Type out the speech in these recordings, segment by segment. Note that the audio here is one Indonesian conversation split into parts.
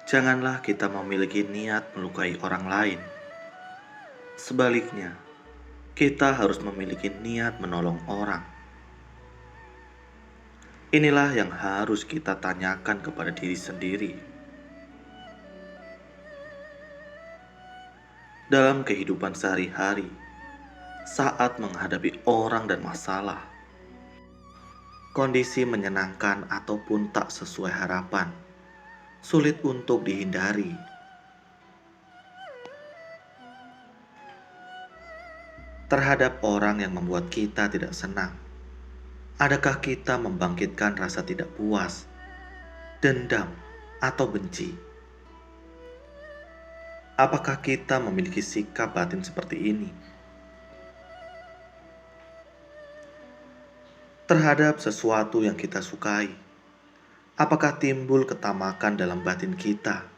Janganlah kita memiliki niat melukai orang lain. Sebaliknya, kita harus memiliki niat menolong orang. Inilah yang harus kita tanyakan kepada diri sendiri. Dalam kehidupan sehari-hari, saat menghadapi orang dan masalah, kondisi menyenangkan ataupun tak sesuai harapan, sulit untuk dihindari. Terhadap orang yang membuat kita tidak senang, adakah kita membangkitkan rasa tidak puas, dendam, atau benci? Apakah kita memiliki sikap batin seperti ini? Terhadap sesuatu yang kita sukai, apakah timbul ketamakan dalam batin kita,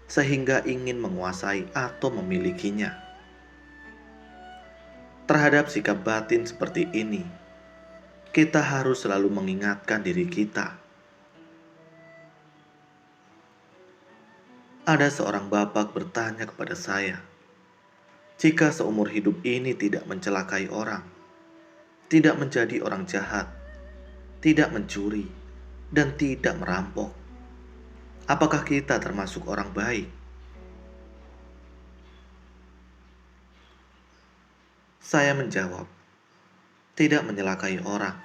sehingga ingin menguasai atau memilikinya? Terhadap sikap batin seperti ini, kita harus selalu mengingatkan diri kita. Ada seorang bapak bertanya kepada saya, jika seumur hidup ini tidak mencelakai orang, tidak menjadi orang jahat, tidak mencuri, dan tidak merampok, apakah kita termasuk orang baik? Saya menjawab, tidak menyelakai orang,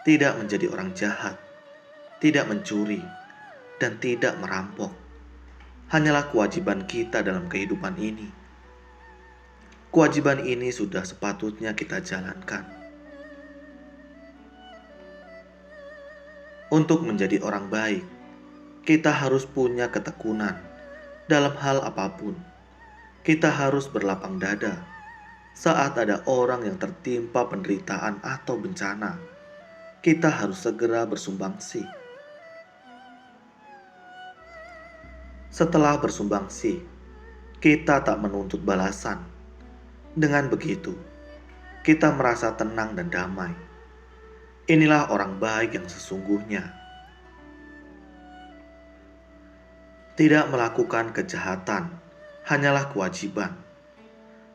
tidak menjadi orang jahat, tidak mencuri, dan tidak merampok. Hanyalah kewajiban kita dalam kehidupan ini. Kewajiban ini sudah sepatutnya kita jalankan. Untuk menjadi orang baik, kita harus punya ketekunan dalam hal apapun. Kita harus berlapang dada saat ada orang yang tertimpa penderitaan atau bencana. Kita harus segera bersumbangsi. Setelah bersumbangsi, kita tak menuntut balasan. Dengan begitu, kita merasa tenang dan damai. Inilah orang baik yang sesungguhnya. Tidak melakukan kejahatan hanyalah kewajiban.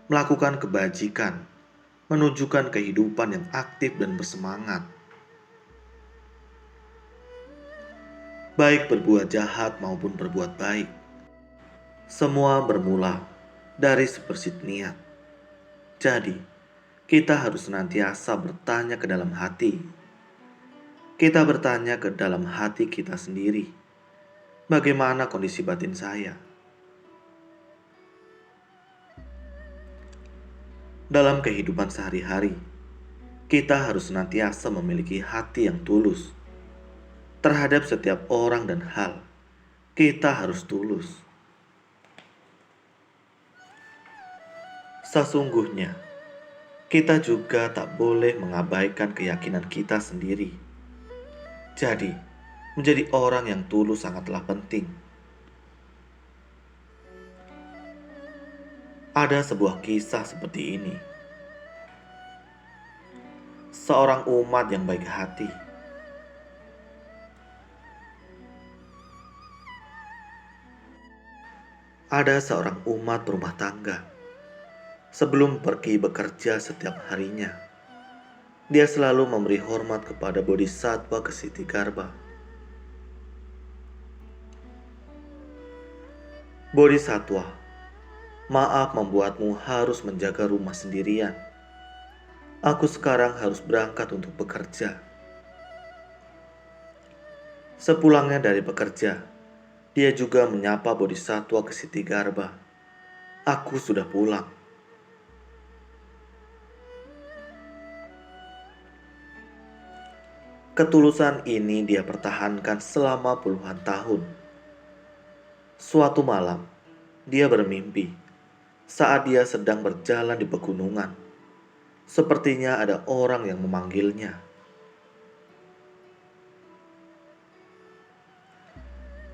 Melakukan kebajikan menunjukkan kehidupan yang aktif dan bersemangat. Baik berbuat jahat maupun berbuat baik, semua bermula dari sepersit niat. Jadi, kita harus senantiasa bertanya ke dalam hati. Kita bertanya ke dalam hati kita sendiri, bagaimana kondisi batin saya? Dalam kehidupan sehari-hari, kita harus senantiasa memiliki hati yang tulus. Terhadap setiap orang dan hal, kita harus tulus. Sesungguhnya, kita juga tak boleh mengabaikan keyakinan kita sendiri. Jadi, menjadi orang yang tulus sangatlah penting. Ada sebuah kisah seperti ini. Seorang umat yang baik hati. Ada seorang umat berumah tangga. Sebelum pergi bekerja setiap harinya, dia selalu memberi hormat kepada Bodhisattva Ksitigarbha. Bodhisattva, maaf membuatmu harus menjaga rumah sendirian. Aku sekarang harus berangkat untuk bekerja. Sepulangnya dari bekerja, dia juga menyapa Bodhisattva Ksitigarbha. Aku sudah pulang. Ketulusan ini dia pertahankan selama puluhan tahun. Suatu malam, dia bermimpi saat dia sedang berjalan di pegunungan. Sepertinya ada orang yang memanggilnya.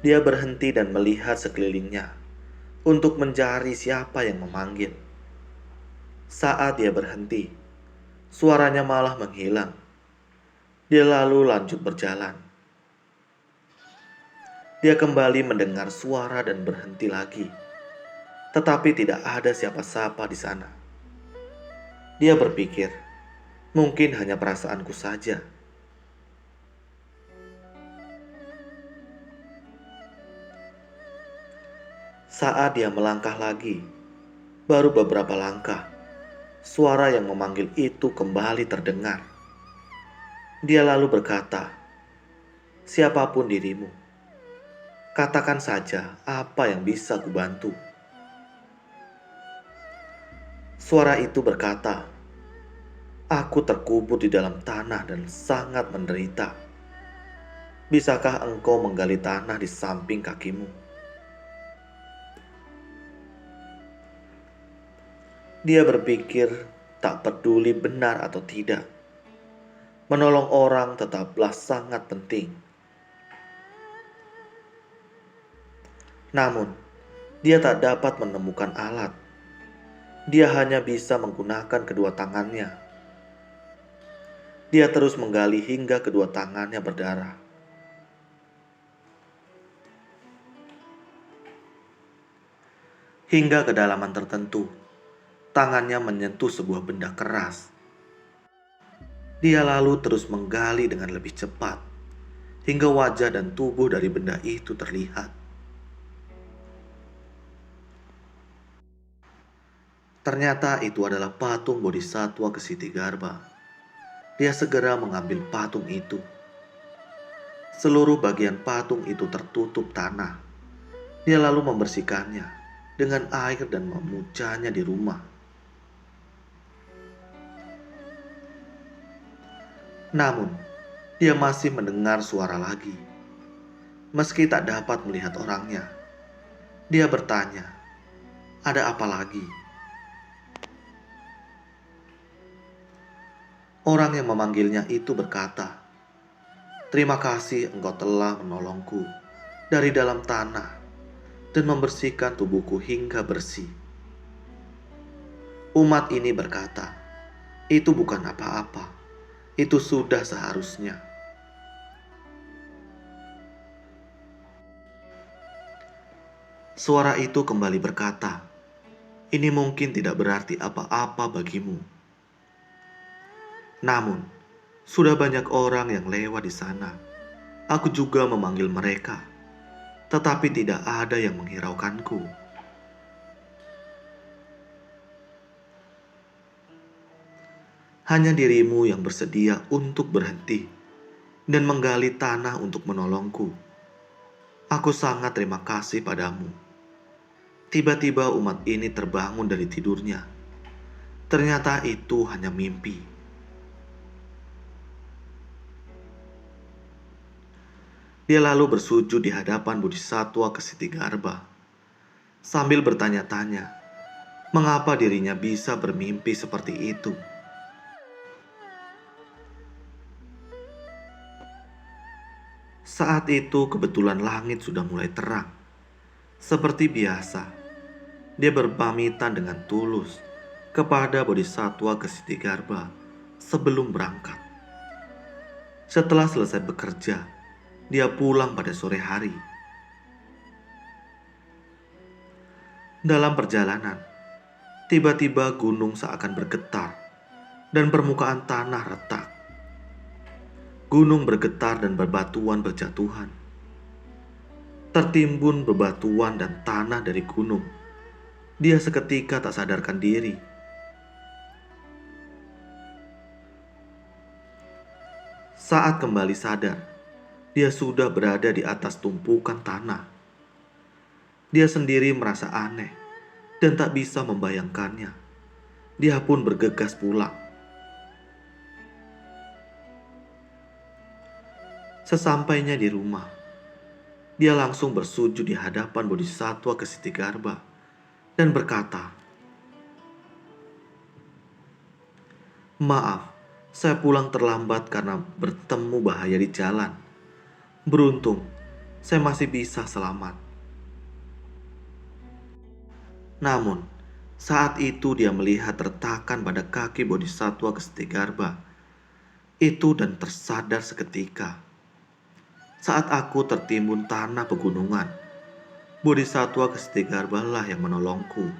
Dia berhenti dan melihat sekelilingnya untuk mencari siapa yang memanggil. Saat dia berhenti, suaranya malah menghilang. Dia lalu lanjut berjalan. Dia kembali mendengar suara dan berhenti lagi. Tetapi tidak ada siapa-siapa di sana. Dia berpikir, mungkin hanya perasaanku saja. Saat dia melangkah lagi, baru beberapa langkah, suara yang memanggil itu kembali terdengar. Dia lalu berkata, "Siapapun dirimu, katakan saja apa yang bisa kubantu." Suara itu berkata, "Aku terkubur di dalam tanah dan sangat menderita. Bisakah engkau menggali tanah di samping kakimu?" Dia berpikir, tak peduli benar atau tidak, menolong orang tetaplah sangat penting. Namun, dia tak dapat menemukan alat. Dia hanya bisa menggunakan kedua tangannya. Dia terus menggali hingga kedua tangannya berdarah. Hingga kedalaman tertentu, tangannya menyentuh sebuah benda keras. Dia lalu terus menggali dengan lebih cepat, hingga wajah dan tubuh dari benda itu terlihat. Ternyata itu adalah patung Bodhisattva Ksitigarbha. Dia segera mengambil patung itu. Seluruh bagian patung itu tertutup tanah. Dia lalu membersihkannya dengan air dan memujanya di rumah. Namun, dia masih mendengar suara lagi. Meski tak dapat melihat orangnya, dia bertanya, "Ada apa lagi?" Orang yang memanggilnya itu berkata, "Terima kasih engkau telah menolongku dari dalam tanah dan membersihkan tubuhku hingga bersih." Umat ini berkata, "Itu bukan apa-apa. Itu sudah seharusnya." Suara itu kembali berkata, "Ini mungkin tidak berarti apa-apa bagimu. Namun, sudah banyak orang yang lewat di sana. Aku juga memanggil mereka, tetapi tidak ada yang menghiraukanku. Hanya dirimu yang bersedia untuk berhenti dan menggali tanah untuk menolongku. Aku sangat terima kasih padamu." Tiba-tiba umat ini terbangun dari tidurnya. Ternyata itu hanya mimpi. Dia lalu bersujud di hadapan Bodhisattva Ksitigarbha sambil bertanya-tanya, mengapa dirinya bisa bermimpi seperti itu. Saat itu kebetulan langit sudah mulai terang. Seperti biasa, dia berpamitan dengan tulus kepada Bodhisattva Ksitigarbha sebelum berangkat. Setelah selesai bekerja, dia pulang pada sore hari. Dalam perjalanan, tiba-tiba gunung seakan bergetar dan permukaan tanah retak. Gunung bergetar dan bebatuan berjatuhan. Tertimbun bebatuan dan tanah dari gunung. Dia seketika tak sadarkan diri. Saat kembali sadar, dia sudah berada di atas tumpukan tanah. Dia sendiri merasa aneh dan tak bisa membayangkannya. Dia pun bergegas pulang. Sesampainya di rumah, dia langsung bersujud di hadapan Bodhisattva Ksitigarbha dan berkata, "Maaf, saya pulang terlambat karena bertemu bahaya di jalan. Beruntung, saya masih bisa selamat." Namun, saat itu dia melihat retakan pada kaki Bodhisattva Ksitigarbha itu dan tersadar seketika. Saat aku tertimbun tanah pegunungan, Bodhisatwa Kestigarbha lah yang menolongku.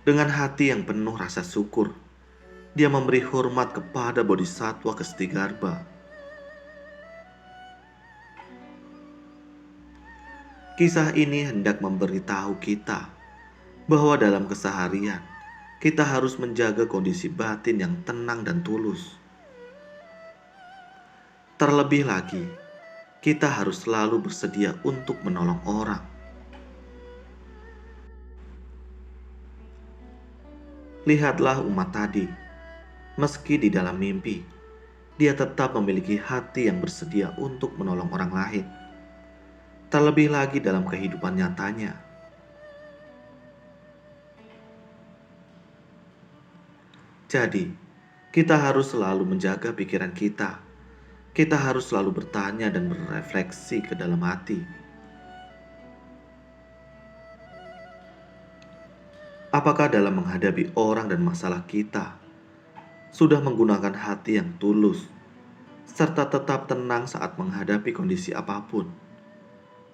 Dengan hati yang penuh rasa syukur, dia memberi hormat kepada Bodhisatwa Kestigarbha. Kisah ini hendak memberitahu kita bahwa dalam keseharian kita harus menjaga kondisi batin yang tenang dan tulus. Terlebih lagi, kita harus selalu bersedia untuk menolong orang. Lihatlah umat tadi, meski di dalam mimpi, dia tetap memiliki hati yang bersedia untuk menolong orang lain. Terlebih lagi dalam kehidupan nyatanya. Jadi, kita harus selalu menjaga pikiran kita. Kita harus selalu bertanya dan berefleksi ke dalam hati. Apakah dalam menghadapi orang dan masalah kita sudah menggunakan hati yang tulus, serta tetap tenang saat menghadapi kondisi apapun?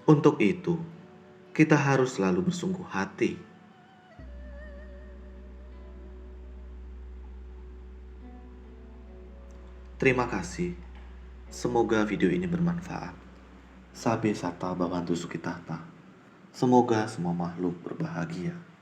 Untuk itu, kita harus selalu bersungguh hati. Terima kasih. Semoga video ini bermanfaat. Sabe Sata Bhavantu Sukhitata. Semoga semua makhluk berbahagia.